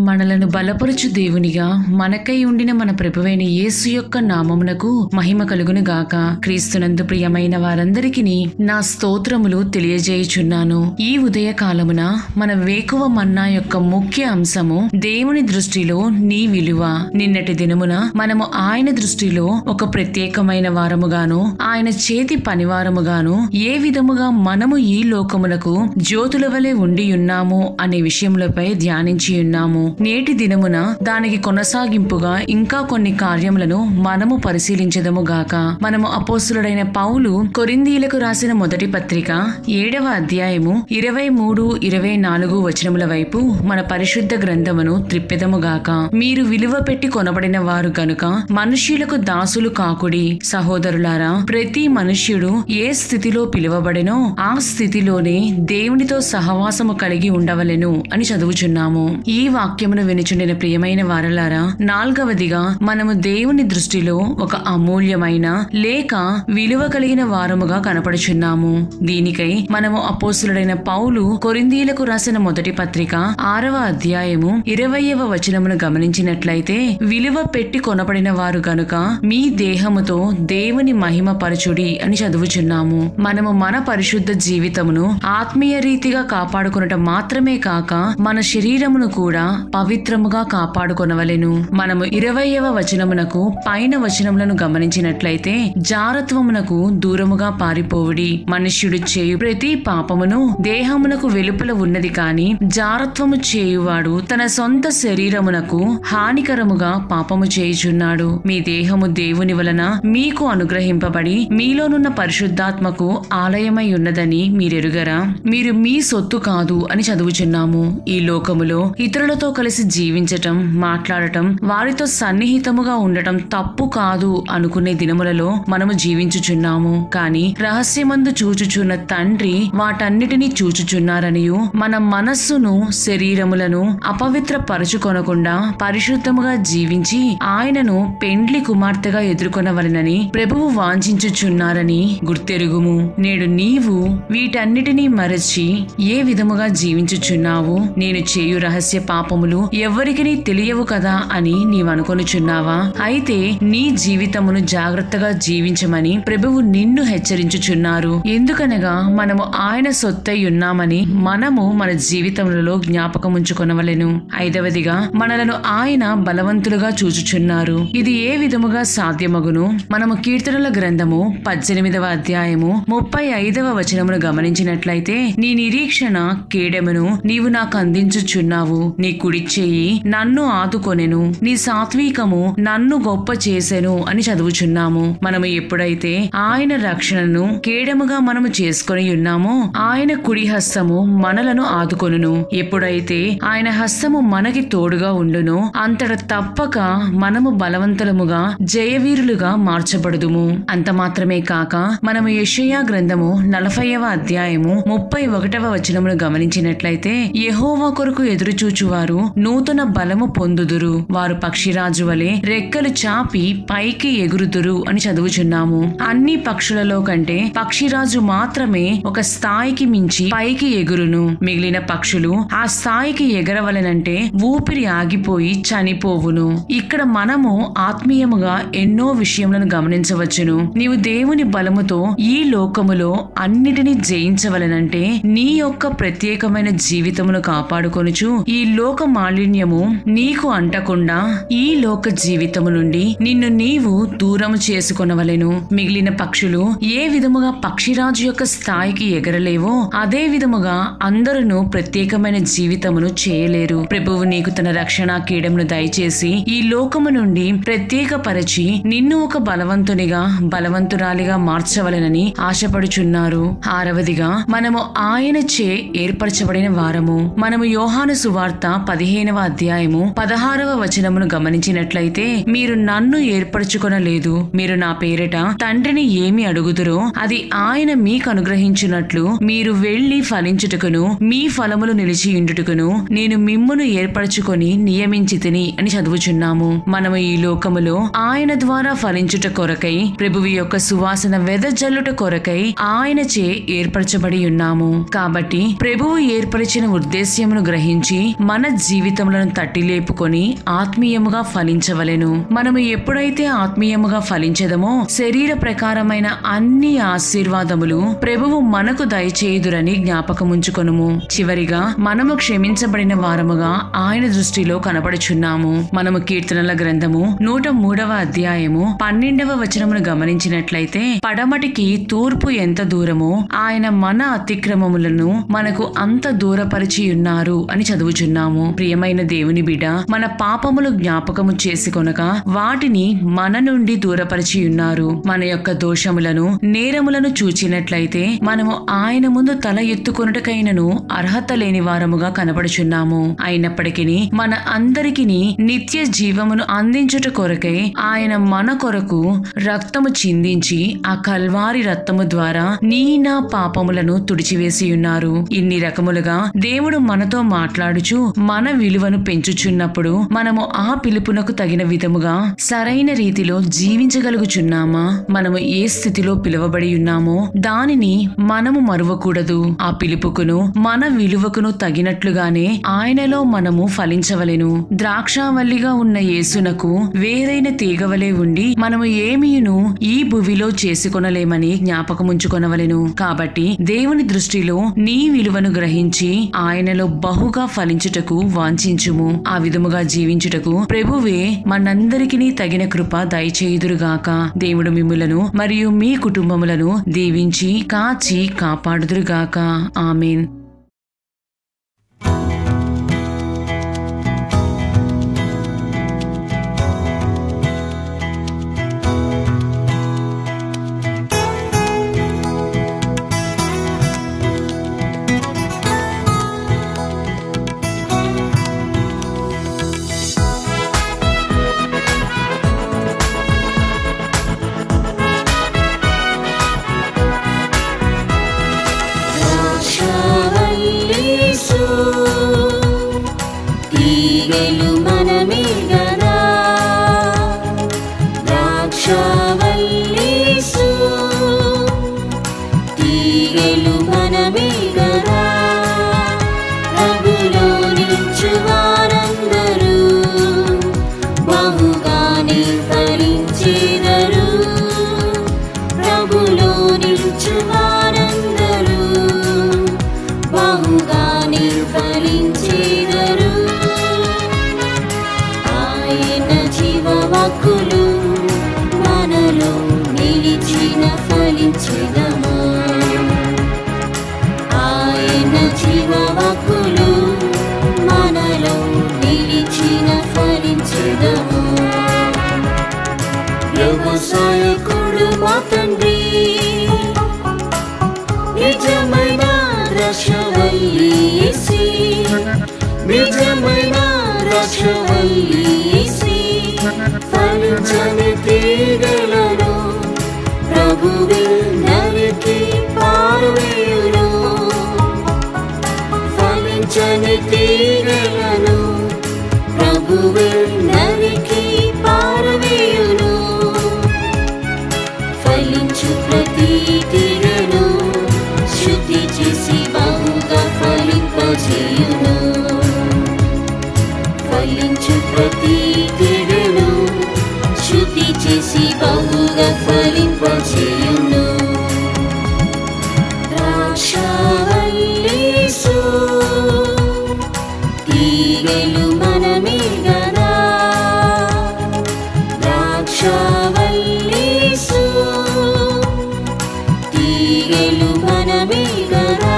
మనలను బలపరచు దేవునిగా మనకై ఉండిన మన ప్రభువైన యేసు యొక్క నామమునకు మహిమ కలుగును గాక. క్రీస్తునందు ప్రియమైన వారందరికీ నా స్తోత్రములు తెలియజేయుచున్నాను. ఈ ఉదయ కాలమున మన వేకువ మన్నా యొక్క ముఖ్య అంశము దేవుని దృష్టిలో నీ విలువ. నిన్నటి దినమున మనము ఆయన దృష్టిలో ఒక ప్రత్యేకమైన వారముగాను, ఆయన చేతి పనివారముగాను ఏ విధముగా మనము ఈ లోకమునకు జ్యోతుల వలె ఉండి ఉన్నాము అనే విషయములపై ధ్యానించి ఉన్నాము. నేటి దినమున దానికి కొనసాగింపుగా ఇంకా కొన్ని కార్యములను మనము పరిశీలించదము గాక. మనము అపోస్తులుడైన పౌలు కొరింథీయులకు రాసిన మొదటి పత్రిక 7వ అధ్యాయము 23-24 వచనముల వైపు మన పరిశుద్ధ గ్రంథమును త్రిప్పెదము గాక. మీరు విలువ పెట్టి కొనబడిన వారు గనుక మనుష్యులకు దాసులు కాకుడి. సహోదరులారా, ప్రతి మనుష్యుడు ఏ స్థితిలో పిలువబడెనో ఆ స్థితిలోనే దేవునితో సహవాసము కలిగి ఉండవలెను అని చదువుచున్నాము. ఈ వాక్యమును వినుచుండిన ప్రియమైన వారలారా, 4వదిగా మనము దేవుని దృష్టిలో ఒక అమూల్యమైన లేక విలువ కలిగిన వారముగా కనపడుచున్నాము. దీనికై మనము అపోస్తులుడైన పౌలు కొరింథీయులకు రాసిన మొదటి పత్రిక 6వ అధ్యాయము 20వ వచనమును గమనించినట్లయితే, విలువ పెట్టి కొనబడిన వారు గనుక మీ దేహముతో దేవుని మహిమ పరచుడి అని చదువుచున్నాము. మనము మన పరిశుద్ధ జీవితమును ఆత్మీయ రీతిగా కాపాడుకొనటం మాత్రమే కాక మన శరీరమును కూడా పవిత్రముగా కాపాడుకొనవలెను. మనము 20వ వచనమునకు పైన వచనములను గమనించినట్లయితే, జారత్వమునకు దూరముగా పారిపోవుడి. మనుష్యుడు చేయు ప్రతి పాపమును దేహమునకు వెలుపల ఉన్నది కాని జారత్వము చేయువాడు తన సొంత శరీరమునకు హానికరముగా పాపము చేయుచున్నాడు. మీ దేహము దేవుని వలన మీకు అనుగ్రహింపబడి మీలోనున్న పరిశుద్ధాత్మకు ఆలయమై ఉన్నదని మీరెరుగరా? మీరు మీ సొత్తు కాదు అని చదువుచున్నాము. ఈ లోకములో ఇతరులతో కలిసి జీవించటం, మాట్లాడటం, వారితో సన్నిహితముగా ఉండటం తప్పు కాదు అనుకునే దినములలో మనము జీవించుచున్నాము. కాని రహస్యమందు చూచుచున్న తండ్రి వాటన్నిటినీ చూచుచున్నారనియు మన మనస్సును శరీరములను అపవిత్ర పరచుకొనకుండా పరిశుద్ధముగా జీవించి ఆయనను పెండ్లి కుమార్తెగా ఎదుర్కొనవలెనని ప్రభువు వాంఛించుచున్నారని గుర్తెరుగుము. నేడు నీవు వీటన్నిటినీ మరచి ఏ విధముగా జీవించుచున్నావు? నేను చేయు రహస్య పాపములు ఎవ్వరికీ తెలియవు కదా అని నీవనుకొనుచున్నావా? అయితే నీ జీవితమును జాగ్రత్తగా జీవించమని ప్రభువు నిన్ను హెచ్చరించుచున్నారు. ఎందుకనగా మనము ఆయన సొత్తై ఉన్నామని మనము మన జీవితములలో జ్ఞాపకముంచుకొనవలెను. 5వదిగా మనలను ఆయన బలవంతులుగా చూచుచున్నారు. ఇది ఏ విధముగా సాధ్యమగును? మనము కీర్తనల గ్రంథము 18వ అధ్యాయము 35వ వచనమును గమనించినట్లయితే, నీ నిరీక్షణ కేడెమును నీవు నాకు అందించుచున్నావు. నీ కుడి చెయ్యి నన్ను ఆదుకొనెను, నీ సాత్వికము నన్ను గొప్ప చేసెను అని చదువుచున్నాము. మనము ఎప్పుడైతే ఆయన రక్షణను కేడముగా మనము చేసుకొని ఉన్నామో ఆయన కుడి హస్తము మనలను ఆదుకొనును. ఎప్పుడైతే ఆయన హస్తము మనకి తోడుగా ఉండునో అంతట తప్పక మనము బలవంతులముగా జయవీరులుగా మార్చబడుదుము. అంత మాత్రమే కాక మనము యెషయా గ్రంథము 40వ అధ్యాయము 31వ వచనమును గమనించినట్లయితే, యెహోవా కొరకు ఎదురుచూచువారు నూతన బలము పొందుదురు, వారు పక్షిరాజు వలె రెక్కలు చాపి పైకి ఎగురుదురు అని చదువుచున్నాము. అన్ని పక్షులలో కంటే పక్షిరాజు మాత్రమే ఒక స్థాయికి మించి పైకి ఎగురును. మిగిలిన పక్షులు ఆ స్థాయికి ఎగరవలెనంటే ఊపిరి ఆగిపోయి చనిపోవును. ఇక్కడ మనము ఆత్మీయముగా ఎన్నో విషయములను గమనించవచ్చును. నీవు దేవుని బలముతో ఈ లోకములో అన్నిటినీ జయించవలెనంటే నీ యొక్క ప్రత్యేకమైన జీవితమును కాపాడుకొనుచు ఈ లోక మాలిన్యము నీకు అంటకుండా ఈ లోక జీవితము నుండి నిన్ను నీవు దూరము చేసుకొనవలెను. మిగిలిన పక్షులు ఏ విధముగా పక్షిరాజు యొక్క స్థాయికి ఎగరలేవో అదే విధముగా అందరూ ప్రత్యేకమైన జీవితమును చేయలేరు. ప్రభువు నీకు తన రక్షణ కీడమును దయచేసి ఈ లోకము నుండి ప్రత్యేకపరచి నిన్ను ఒక బలవంతునిగా బలవంతురాలిగా మార్చవలెనని ఆశపడుచున్నారు. 6వదిగా మనము ఆయన చే ఏర్పరచబడిన వారము. మనము యోహాను సువార్త 15వ అధ్యాయము 16వ వచనమును గమనించినట్లయితే, మీరు నన్ను ఏర్పరచుకొనలేదు, మీరు నా పేరిట తండ్రిని ఏమి అడుగుదురో అది ఆయన మీకు అనుగ్రహించున్నట్లు మీరు వెళ్లి ఫలించుటకును మీ ఫలములు నిలిచియుండుటకును నేను మిమ్మును ఏర్పరచుకొని నియమించితిని అని చదువుచున్నాము. మనము ఈ లోకములో ఆయన ద్వారా ఫలించుట కొరకై, ప్రభువు యొక్క సువాసన వెదజల్లుట కొరకై ఆయనచే ఏర్పరచబడి ఉన్నాము. కాబట్టి ప్రభువు ఏర్పరిచిన ఉద్దేశ్యమును గ్రహించి మన జీవితములను తట్టి లేపుకొని ఆత్మీయముగా ఫలించవలెను. మనము ఎప్పుడైతే ఆత్మీయముగా ఫలించదమో శరీర ప్రకారమైన అన్ని ఆశీర్వాదములు ప్రభువు మనకు దయచేయుదురని జ్ఞాపకముంచుకొనుము. చివరిగా మనము క్షమించబడిన వారముగా ఆయన దృష్టిలో కనబడుచున్నాము. మనము కీర్తనల గ్రంథము 103వ అధ్యాయము 12వ వచనమును గమనించినట్లయితే, పడమటికి తూర్పు ఎంత దూరమో ఆయన మన అతిక్రమములను మనకు అంత దూరపరిచి ఉన్నారు అని చదువుచున్నాము. ప్రియమైన దేవుని బిడ్డ, మన పాపములు జ్ఞాపకము చేసుకొనక వాటిని మన నుండి దూరపరిచి ఉన్నారు. మన యొక్క దోషములను నేరములను చూచినట్లయితే మనము ఆయన ముందు తల ఎత్తుకొనుటకైనను అర్హత లేని వారముగా కనబడుచున్నాము. అయినప్పటికీ మన అందరికీ నిత్య జీవమును అందించుట కొరకై ఆయన మన కొరకు రక్తము చిందించి ఆ కల్వారి రక్తము ద్వారా నా పాపములను తుడిచివేసి ఉన్నారు. ఇన్ని రకములుగా దేవుడు మనతో మాట్లాడుచు మన విలువను పెంచుచున్నప్పుడు మనము ఆ పిలుపునకు తగిన విధముగా సరైన రీతిలో జీవించగలుగుచున్నామా? మనము ఏ స్థితిలో పిలువబడి ఉన్నామో దానిని మనము మరువకూడదు. ఆ పిలుపుకును మన విలువకును తగినట్లుగానే ఆయనలో మనము ఫలించవలెను. ద్రాక్షావల్లిగా ఉన్న యేసునకు వేరైన తీగవలే ఉండి మనము ఏమీయును ఈ భువిలో చేసుకొనలేమని జ్ఞాపకముంచుకొనవలెను. కాబట్టి దేవుని దృష్టిలో నీ విలువను గ్రహించి ఆయనలో బహుగా ఫలించుటకు వాంఛించుము. ఆ విధముగా జీవించుటకు ప్రభువే మనందరికీ తగిన కృప దయచేయుదురుగాక. దేవుడు మిమ్ములను మరియు మీ కుటుంబములను దీవించి కాచి కాపాడుదురుగాక. ఆమేన్. వ్యవసాయకుడు మా తండ్రి, నిజమైన ద్రాక్షవల్లి యేసే, నిజమైన ద్రాక్షవల్లి యేసే, ఫలించని తీగలను ప్రభువే నరికి పారవేయును. ఫలించని తీగలను ప్రభువే నరికి పారవేయును. ఫలించు ప్రతి తీగను శుద్ధి చేసి బహుగా ఫలింపజేయును. ఫలించు ప్రతి తీగను శుద్ధి చేసి బహుగా ఫలింపజేయును. ద్రాక్షవల్లి యేసు, తీగలు మనమే గదా. ద్రాక్షవల్లి యేసు, తీగలు మనమే గదా.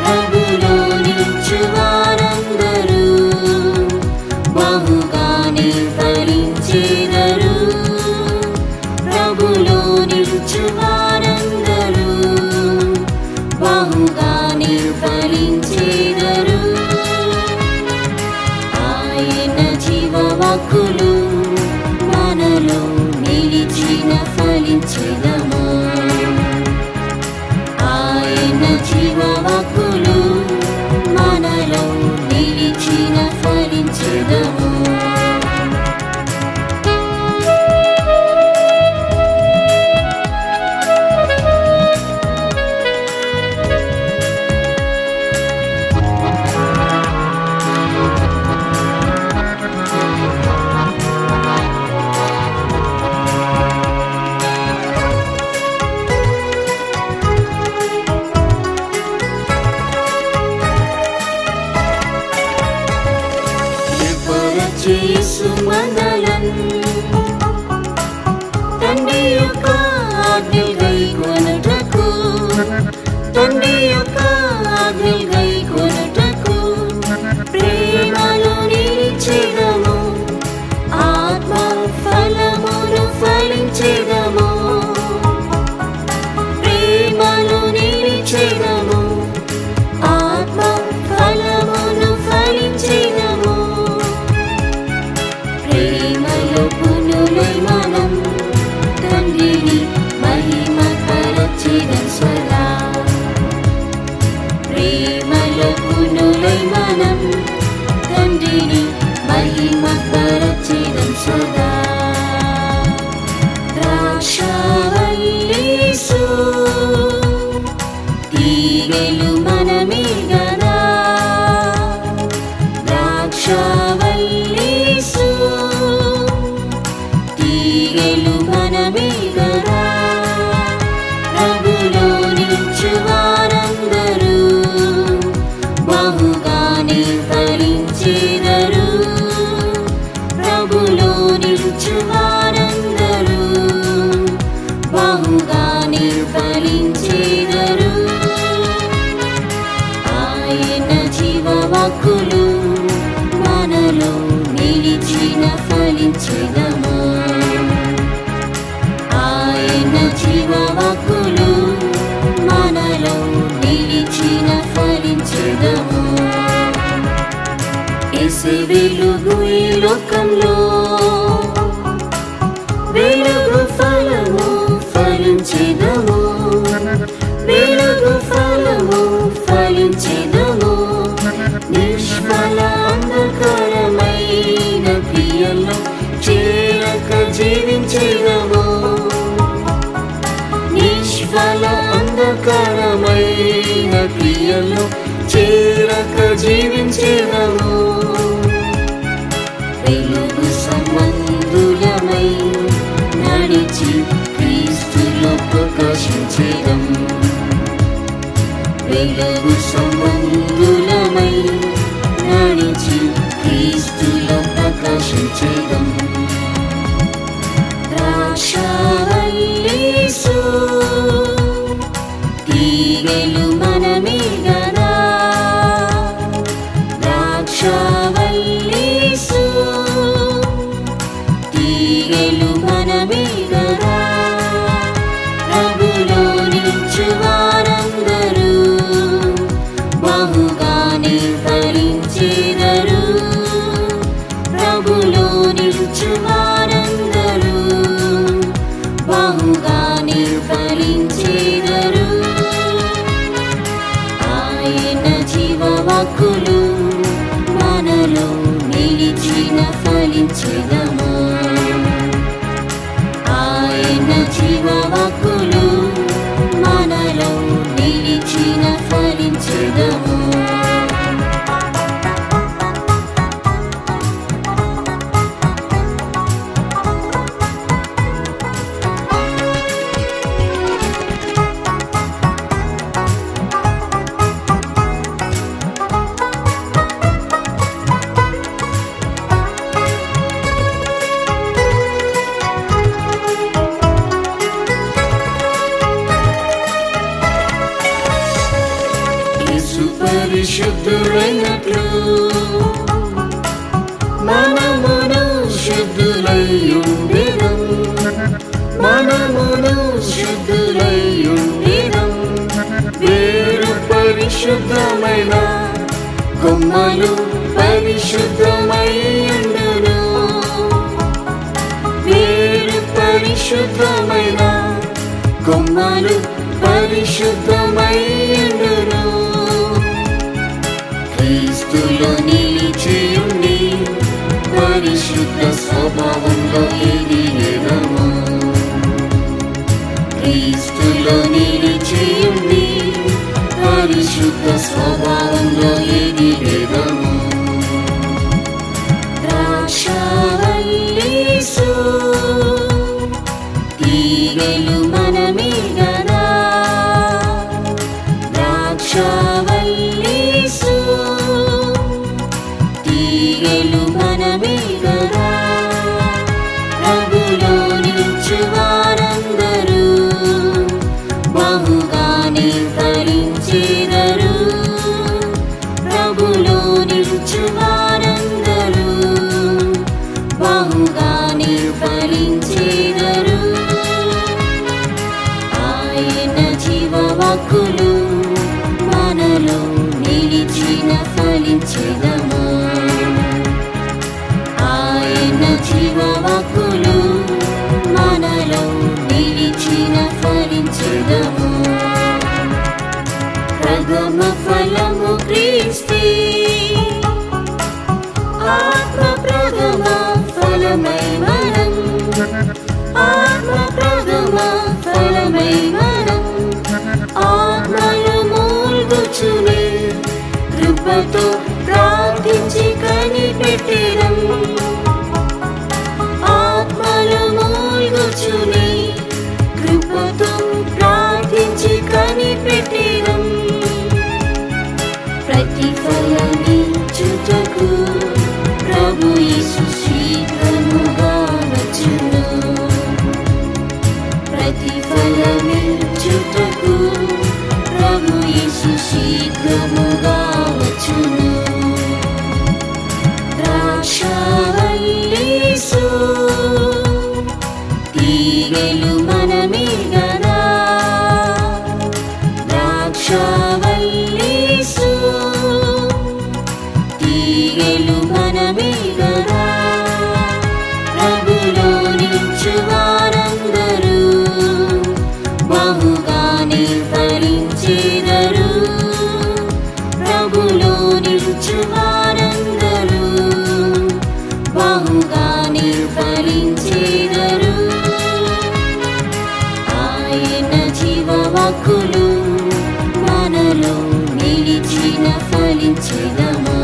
ప్రభులో నిలిచు వారందరూ బహుగానే ఫలించెదరు. ప్రభులో నిలిచు వారందరూ బహుగానే ఫలించెదరు. ఫలించెదము. ఆయన జీవవాక్కులు మనలో నిలిచిన ఫలించెదము. యేసు మందలం తండ్రి యొక్క ఆజ్ఞలు గైకొనుటకు, తండ్రి యొక్క ఆజ్ఞలు గైకొనుటకు ప్రేమలో నిలిచెదము. ఆత్మ ఫలములు ఫలించెదము. ప్రేమలో నిలిచెదము. ఆత్మ ఫలమును ఫలించెదము. ప్రేమలో పునులై మనం తండ్రిని మహిమ పరచెదం సదా. ప్రేమలో పునులై మనం తండ్రిని మహిమ పరచెదం సదా. ద్రాక్షావల్లీసు తీగెలు మనమే గదా. ద్రాక్షావల్లీసు తీగెలు మనమే గదా. ప్రభులో నిలుచువారందరూ బహుగానే ఫలించెదరు. ప్రభులో నిలుచువారందరూ బహుగానే ఫలించెదరు. ఆయన జీవవాక్కులు మనలో నిలిచిన ఫలించెదము. ఆయన జీవవాక్కులు మనలో నిలిచిన ఫలించెదము. యేసు వెలుగు ఈ లోకంలో వెలుగు ఫలము ఫలించెదము. వెలుగు ఫలము ఫలించెదము. నిష్ఫల అంధకారమైన క్రియల్లో చేరక జీవించెదము. నిష్ఫల అంధకారమైన క్రియల్లో చేరక జీవించెదము. వెలుగు సంబంధులమై నడిచి క్రీస్తులో ప్రకాశించెదం. వెలుగు సంబంధులమై నడిచి క్రీస్తులో ప్రకాశించెదం. ద్రాక్షావల్లీసు తీగెలు మనమే గదా. ద్రాక్షావల్లీసు తీగెలు మనమే గదా. ప్రభులో నిలుచువారందరూ బహుగానే ఫలించెదరు. ప్రభులో నిలుచువారందరూ బహుగానే ఫలించెదరు. ఆయన జీవవాక్కులు మనలో నిలిచిన ఫలించెదము. ఆయన జీవవాక్కులు మనలో నిలిచిన ఫలించెదము. పరిశుద్ధులైనట్లు మనమును శుద్ధులై ఉండెదం. మనమును శుద్ధులై ఉండెదం. వేరు పరిశుద్ధమైన కొమ్మలు పరిశుద్ధమై ఉండును. వేరు పరిశుద్ధమైన కొమ్మలు పరిశుద్ధమైయుండును. క్రీస్తులో నిలిచియుండి పరిశుద్ధ స్వభావంలో ఎదిగెదము. క్రీస్తులో నిలిచియుండి పరిశుద్ధ స్వభావంలో ఎదిగెదము. ద్రాక్షావల్లీసు తీగలు మనమే గదా. ద్రాక్షావల్లీసు తీగలు మనమే గదా. ప్రభులో నిలుచువారందరూ బహుగానే ఫలించెదరు. ప్రభులో నిలుచువారందరూ బహుగానే ఫలించెదరు. ఆయన జీవవాక్కులు మనలో నిలిచిన ఫలించెదము. ఆయన జీవవాక్కులు మనలో నిలిచిన ఫలించెదము. ప్రథమ ఫలము క్రీస్తే, ఆత్మ ప్రథమ ఫలమై మనం. ఆత్మ ప్రథమ ఫలమై మనం ఆత్మలు మూల్గుచునే కృపతో ప్రార్థించి కనిపెట్టెదం. ఆత్మలు మూల్గుచునే కృపతో ప్రార్థించి కనిపెట్టెదం. ప్రతిఫలమిచ్చుటకు ప్రభు యేసు శీఘ్రముగా వచ్చును. ప్రతిఫలమిచ్చుటకు ప్రభు యేసు శీఘ్రముగా వచ్చును. ద్రాక్షావల్లీసు తీగలు మనమే గదా. ద్రాక్షావల్లీసు తీగలు మనమే గదా. ప్రభులో నిలుచువారందరూ బహుగానే ఫలించెదరు. ప్రభులో నిలుచువారందరూ బహుగానే ఫలించెదరు. ఆయన జీవవాక్కులు మనలో నిలిచిన ఫలించెదము.